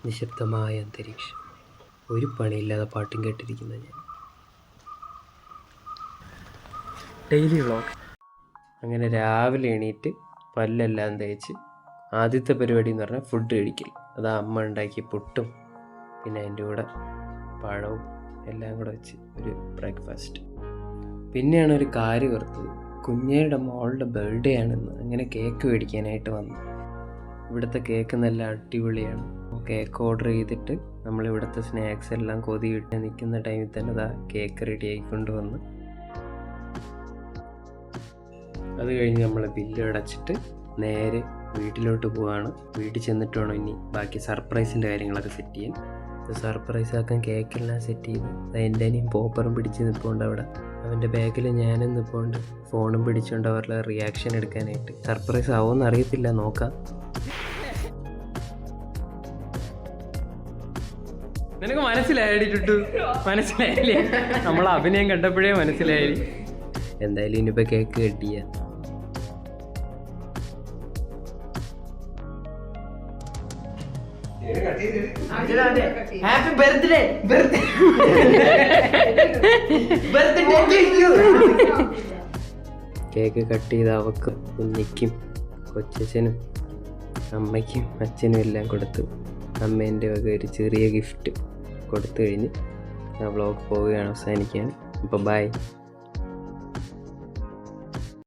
നിശബ്ദമായ അന്തരീക്ഷം, ഒരു പണിയില്ലാതെ പാട്ടും കേട്ടിരിക്കുന്ന ഞാൻ. Daily vlog. അങ്ങനെ രാവിലെ എണീറ്റ് പല്ലെല്ലാം തേച്ച് ആദ്യത്തെ പരിപാടി എന്ന് പറഞ്ഞാൽ ഫുഡ് കഴിക്കൽ. അത് അമ്മ ഉണ്ടാക്കിയ പുട്ടും പിന്നെ അതിൻ്റെ കൂടെ പഴവും എല്ലാം കൂടെ വെച്ച് ഒരു ബ്രേക്ക്ഫാസ്റ്റ്. പിന്നെയാണ് ഒരു കാര്യം ഓർത്തത്, കുഞ്ഞയുടെ മോളുടെ ബർത്ത്ഡേ ആണെന്ന്. അങ്ങനെ കേക്ക് മേടിക്കാനായിട്ട് വന്നു. ഇവിടുത്തെ കേക്ക് നല്ല അടിപൊളിയാണ്. കേക്ക് ഓർഡർ ചെയ്തിട്ട് നമ്മളിവിടുത്തെ സ്നാക്സ് എല്ലാം കൊതി വിട്ട് നിൽക്കുന്ന ടൈമിൽ തന്നെ അതാ കേക്ക് റെഡി ആയിക്കൊണ്ട് വന്ന്. അത് കഴിഞ്ഞ് നമ്മൾ ബില്ല് അടച്ചിട്ട് നേരെ വീട്ടിലോട്ട് പോവാണ്. വീട്ടിൽ ചെന്നിട്ട് വേണം ഇനി ബാക്കി സർപ്രൈസിൻ്റെ കാര്യങ്ങളൊക്കെ സെറ്റ് ചെയ്യാൻ. സർപ്രൈസ് ആക്കാൻ കേക്കെല്ലാം സെറ്റ് ചെയ്തു. എൻ്റെ അനിയും പോപ്പറും പിടിച്ച് നിൽപ്പുണ്ട് അവിടെ. അവൻ്റെ ബാഗിൽ ഞാനും നിൽപ്പുണ്ട്, ഫോണും പിടിച്ചുകൊണ്ട് അവരുടെ റിയാക്ഷൻ എടുക്കാനായിട്ട്. സർപ്രൈസ് ആവുമെന്ന് അറിയത്തില്ല, നോക്കാം. നിനക്ക് മനസ്സിലായി ചുട്ടു? മനസ്സിലായില്ലേ? നമ്മളെ അഭിനയം കണ്ടപ്പോഴേ മനസ്സിലായി. എന്തായാലും ഇനിയിപ്പോൾ കേക്ക് കട്ട് ചെയ്യാം. കേക്ക് കട്ട് ചെയ്ത് അവക്ക്, കുഞ്ഞിക്കും കൊച്ചനും അമ്മയ്ക്കും അച്ഛനും എല്ലാം കൊടുത്തു. അമ്മേൻ്റെ വക ഒരു ചെറിയ ഗിഫ്റ്റ് കൊടുത്തു കഴിഞ്ഞ് ആ വ്ളോഗ് പോവുകയാണ്, അവസാനിക്കുകയാണ്. അപ്പോൾ ബൈ.